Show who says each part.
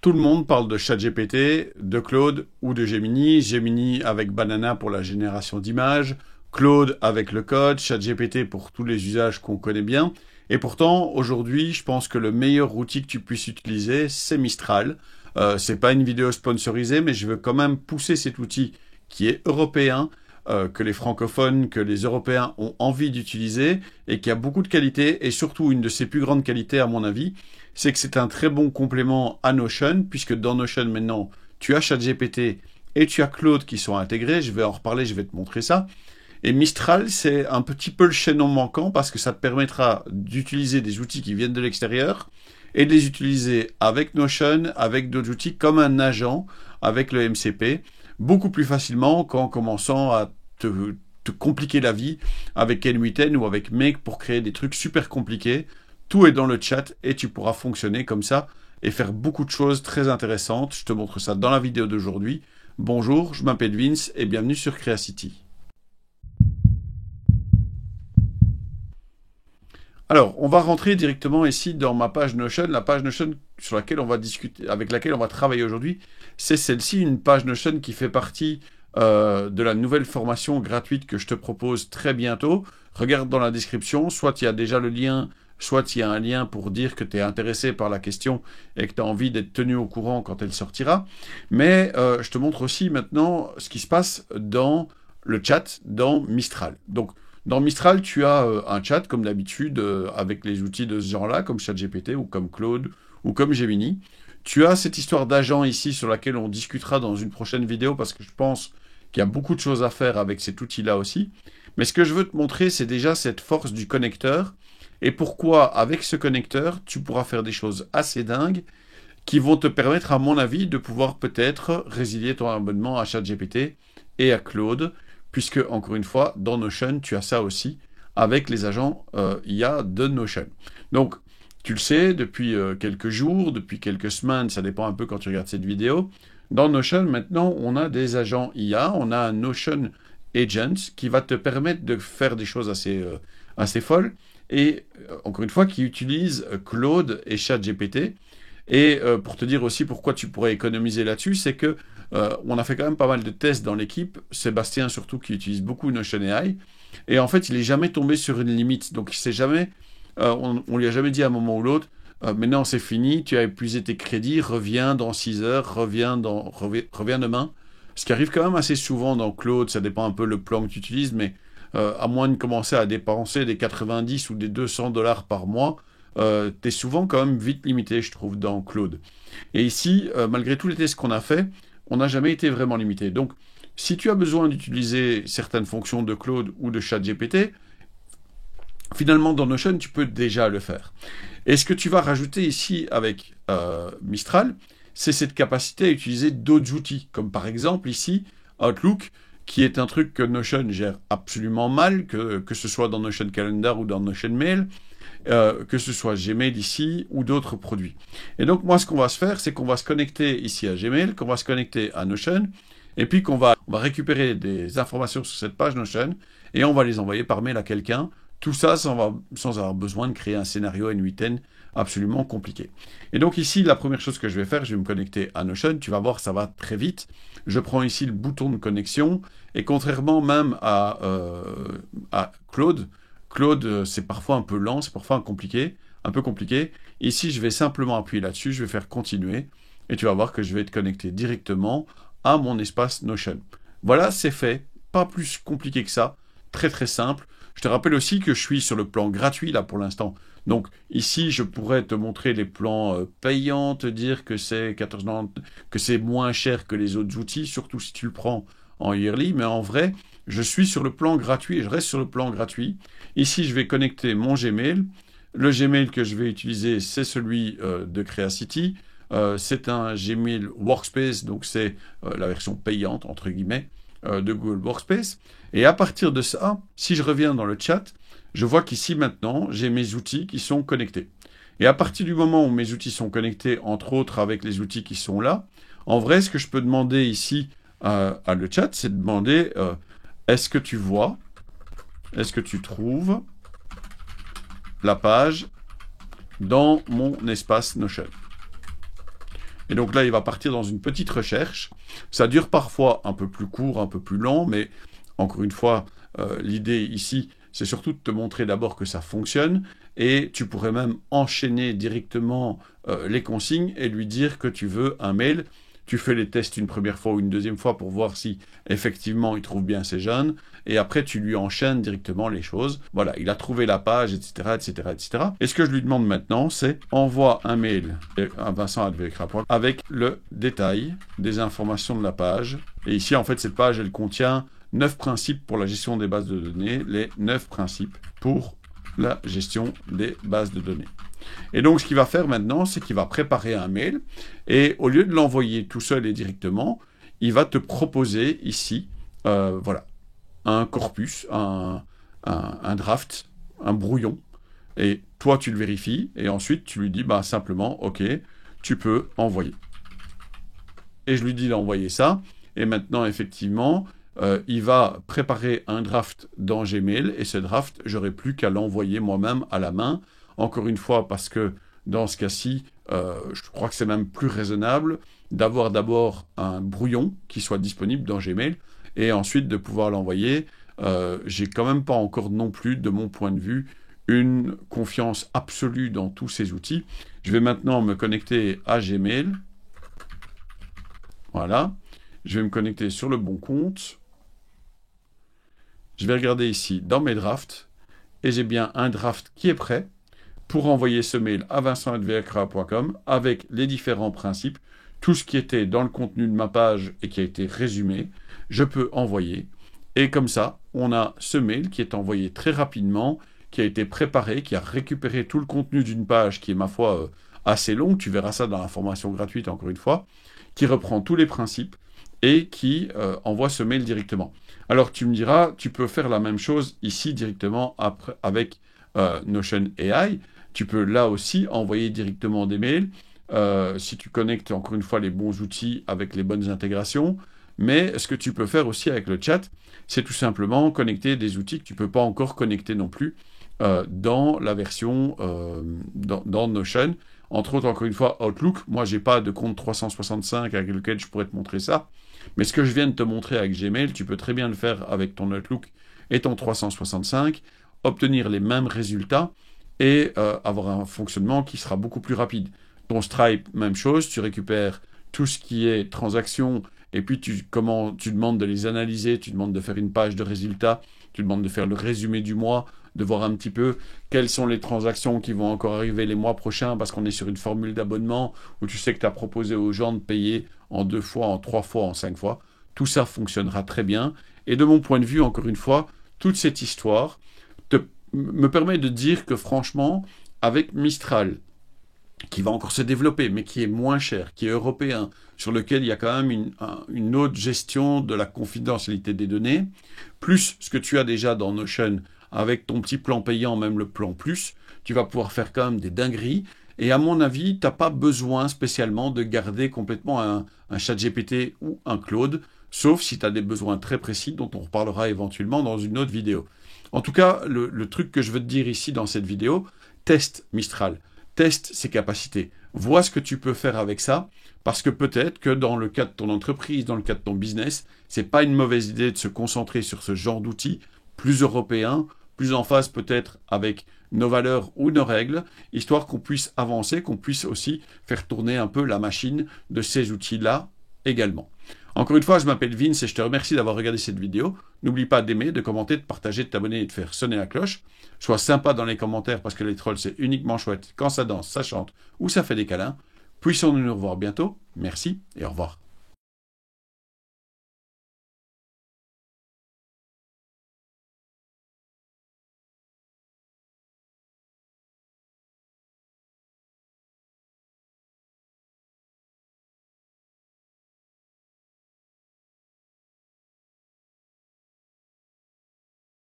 Speaker 1: Tout le monde parle de ChatGPT, de Claude ou de Gemini. Gemini avec Banana pour la génération d'images, Claude avec le code, ChatGPT pour tous les usages qu'on connaît bien. Et pourtant, aujourd'hui, je pense que le meilleur outil que tu puisses utiliser, c'est Mistral. C'est pas une vidéo sponsorisée, mais je veux quand même pousser cet outil qui est européen, que les francophones, que les Européens ont envie d'utiliser et qui a beaucoup de qualité et surtout une de ses plus grandes qualités à mon avis, c'est que c'est un très bon complément à Notion puisque dans Notion maintenant tu as ChatGPT et tu as Claude qui sont intégrés, je vais en reparler, je vais te montrer ça. Et Mistral, c'est un petit peu le chaînon manquant parce que ça te permettra d'utiliser des outils qui viennent de l'extérieur et de les utiliser avec Notion, avec d'autres outils comme un agent, avec le MCP, beaucoup plus facilement qu'en commençant à te compliquer la vie avec N8N ou avec Make pour créer des trucs super compliqués. Tout est dans le chat et tu pourras fonctionner comme ça et faire beaucoup de choses très intéressantes. Je te montre ça dans la vidéo d'aujourd'hui. Bonjour, je m'appelle Vince et bienvenue sur Creacity. Alors, on va rentrer directement ici dans ma page Notion. La page Notion sur laquelle on va discuter, avec laquelle on va travailler aujourd'hui, c'est celle-ci, une page Notion qui fait partie de la nouvelle formation gratuite que je te propose très bientôt. Regarde dans la description, soit il y a déjà le lien, soit il y a un lien pour dire que tu es intéressé par la question et que tu as envie d'être tenu au courant quand elle sortira. Mais je te montre aussi maintenant ce qui se passe dans le chat, dans Mistral. Donc, dans Mistral, tu as un chat, comme d'habitude, avec les outils de ce genre-là, comme ChatGPT ou comme Claude ou comme Gemini. Tu as cette histoire d'agent ici sur laquelle on discutera dans une prochaine vidéo parce que je pense qu'il y a beaucoup de choses à faire avec cet outil-là aussi. Mais ce que je veux te montrer, c'est déjà cette force du connecteur et pourquoi, avec ce connecteur, tu pourras faire des choses assez dingues qui vont te permettre, à mon avis, de pouvoir peut-être résilier ton abonnement à ChatGPT et à Claude, puisque, encore une fois, dans Notion, tu as ça aussi avec les agents IA de Notion. Donc, tu le sais, depuis quelques jours, depuis quelques semaines, ça dépend un peu quand tu regardes cette vidéo, dans Notion, maintenant, on a des agents IA, on a un Notion Agent qui va te permettre de faire des choses assez folles, et encore une fois, qui utilise Claude et ChatGPT. Et pour te dire aussi pourquoi tu pourrais économiser là-dessus, c'est que on a fait quand même pas mal de tests dans l'équipe, Sébastien surtout qui utilise beaucoup Notion AI, et en fait il n'est jamais tombé sur une limite, donc il sait jamais, on lui a jamais dit à un moment ou l'autre, maintenant c'est fini, tu as épuisé tes crédits, reviens dans 6 heures, reviens demain, ce qui arrive quand même assez souvent dans Claude, ça dépend un peu le plan que tu utilises, mais à moins de commencer à dépenser des 90 ou des 200 $ par mois, t'es souvent quand même vite limité, je trouve, dans Claude. Et ici, malgré tous les tests qu'on a fait, on n'a jamais été vraiment limité. Donc, si tu as besoin d'utiliser certaines fonctions de Claude ou de ChatGPT, finalement, dans Notion, tu peux déjà le faire. Et ce que tu vas rajouter ici avec Mistral, c'est cette capacité à utiliser d'autres outils, comme par exemple ici, Outlook, qui est un truc que Notion gère absolument mal, que ce soit dans Notion Calendar ou dans Notion Mail, que ce soit Gmail ici ou d'autres produits. Et donc moi ce qu'on va se faire, c'est qu'on va se connecter ici à Gmail, qu'on va se connecter à Notion, et puis on va récupérer des informations sur cette page Notion, et on va les envoyer par mail à quelqu'un, tout ça sans avoir besoin de créer un scénario N8N absolument compliqué. Et donc ici, la première chose que je vais faire, je vais me connecter à Notion, tu vas voir, ça va très vite. Je prends ici le bouton de connexion, et contrairement même à Claude, c'est parfois un peu lent, c'est parfois un peu compliqué. Ici, je vais simplement appuyer là-dessus, je vais faire continuer, et tu vas voir que je vais être connecté directement à mon espace Notion. Voilà, c'est fait, pas plus compliqué que ça, très très simple. Je te rappelle aussi que je suis sur le plan gratuit là pour l'instant. Donc ici, je pourrais te montrer les plans payants, te dire que c'est 14,90, que c'est moins cher que les autres outils, surtout si tu le prends en yearly, mais en vrai, je suis sur le plan gratuit et je reste sur le plan gratuit. Ici, je vais connecter mon Gmail. Le Gmail que je vais utiliser, c'est celui de Creacity. C'est un Gmail Workspace, donc c'est la version payante, entre guillemets, de Google Workspace. Et à partir de ça, si je reviens dans le chat, je vois qu'ici maintenant, j'ai mes outils qui sont connectés. Et à partir du moment où mes outils sont connectés, entre autres avec les outils qui sont là, en vrai, ce que je peux demander ici à le chat, c'est de demander est-ce que tu vois, est-ce que tu trouves la page dans mon espace Notion. Et donc là, il va partir dans une petite recherche. Ça dure parfois un peu plus court, un peu plus lent, mais encore une fois, l'idée ici, c'est surtout de te montrer d'abord que ça fonctionne, et tu pourrais même enchaîner directement les consignes et lui dire que tu veux un mail. Tu fais les tests une première fois ou une deuxième fois pour voir si effectivement il trouve bien ces jeunes, et après tu lui enchaînes directement les choses. Voilà, il a trouvé la page, etc., etc., etc. Et ce que je lui demande maintenant, c'est envoie un mail à Vincent@vecra.com avec le détail des informations de la page. Et ici, en fait, cette page, elle contient 9 principes pour la gestion des bases de données, les 9 principes pour la gestion des bases de données. Et donc, ce qu'il va faire maintenant, c'est qu'il va préparer un mail, et au lieu de l'envoyer tout seul et directement, il va te proposer ici, voilà, un corpus, un draft, un brouillon, et toi, tu le vérifies, et ensuite, tu lui dis bah, simplement, OK, tu peux envoyer. Et je lui dis d'envoyer ça, et maintenant, effectivement, il va préparer un draft dans Gmail, et ce draft, j'aurai plus qu'à l'envoyer moi-même à la main. Encore une fois, parce que dans ce cas-ci, je crois que c'est même plus raisonnable d'avoir d'abord un brouillon qui soit disponible dans Gmail, et ensuite de pouvoir l'envoyer. J'ai quand même pas encore non plus, de mon point de vue, une confiance absolue dans tous ces outils. Je vais maintenant me connecter à Gmail. Voilà. Je vais me connecter sur le bon compte. Je vais regarder ici dans mes drafts, et j'ai bien un draft qui est prêt pour envoyer ce mail à vincent@vecra.com avec les différents principes, tout ce qui était dans le contenu de ma page et qui a été résumé, je peux envoyer. Et comme ça, on a ce mail qui est envoyé très rapidement, qui a été préparé, qui a récupéré tout le contenu d'une page qui est, ma foi, assez longue, tu verras ça dans la formation gratuite encore une fois, qui reprend tous les principes et qui envoie ce mail directement. Alors tu me diras, tu peux faire la même chose ici directement après, avec Notion AI. Tu peux là aussi envoyer directement des mails si tu connectes encore une fois les bons outils avec les bonnes intégrations. Mais ce que tu peux faire aussi avec le chat, c'est tout simplement connecter des outils que tu ne peux pas encore connecter non plus dans la version dans Notion. Entre autres, encore une fois, Outlook. Moi, je n'ai pas de compte 365 avec lequel je pourrais te montrer ça. Mais ce que je viens de te montrer avec Gmail, tu peux très bien le faire avec ton Outlook et ton 365, obtenir les mêmes résultats et avoir un fonctionnement qui sera beaucoup plus rapide. Ton Stripe, même chose, tu récupères tout ce qui est transactions, et puis tu demandes de les analyser, tu demandes de faire une page de résultats, tu demandes de faire le résumé du mois, de voir un petit peu quelles sont les transactions qui vont encore arriver les mois prochains, parce qu'on est sur une formule d'abonnement où tu sais que tu as proposé aux gens de payer en 2 fois, en 3 fois, en 5 fois. Tout ça fonctionnera très bien. Et de mon point de vue, encore une fois, toute cette histoire me permet de dire que franchement, avec Mistral, qui va encore se développer, mais qui est moins cher, qui est européen, sur lequel il y a quand même une autre gestion de la confidentialité des données, plus ce que tu as déjà dans Notion, avec ton petit plan payant, même le plan plus, tu vas pouvoir faire quand même des dingueries. Et à mon avis, tu n'as pas besoin spécialement de garder complètement un ChatGPT ou un Claude, sauf si tu as des besoins très précis dont on reparlera éventuellement dans une autre vidéo. En tout cas, le truc que je veux te dire ici dans cette vidéo, teste Mistral, teste ses capacités, vois ce que tu peux faire avec ça, parce que peut-être que dans le cas de ton entreprise, dans le cas de ton business, c'est pas une mauvaise idée de se concentrer sur ce genre d'outils plus européens, plus en phase peut-être avec nos valeurs ou nos règles, histoire qu'on puisse avancer, qu'on puisse aussi faire tourner un peu la machine de ces outils-là également. Encore une fois, je m'appelle Vince et je te remercie d'avoir regardé cette vidéo. N'oublie pas d'aimer, de commenter, de partager, de t'abonner et de faire sonner la cloche. Sois sympa dans les commentaires parce que les trolls, c'est uniquement chouette quand ça danse, ça chante ou ça fait des câlins. Puissons-nous nous revoir bientôt. Merci et au revoir.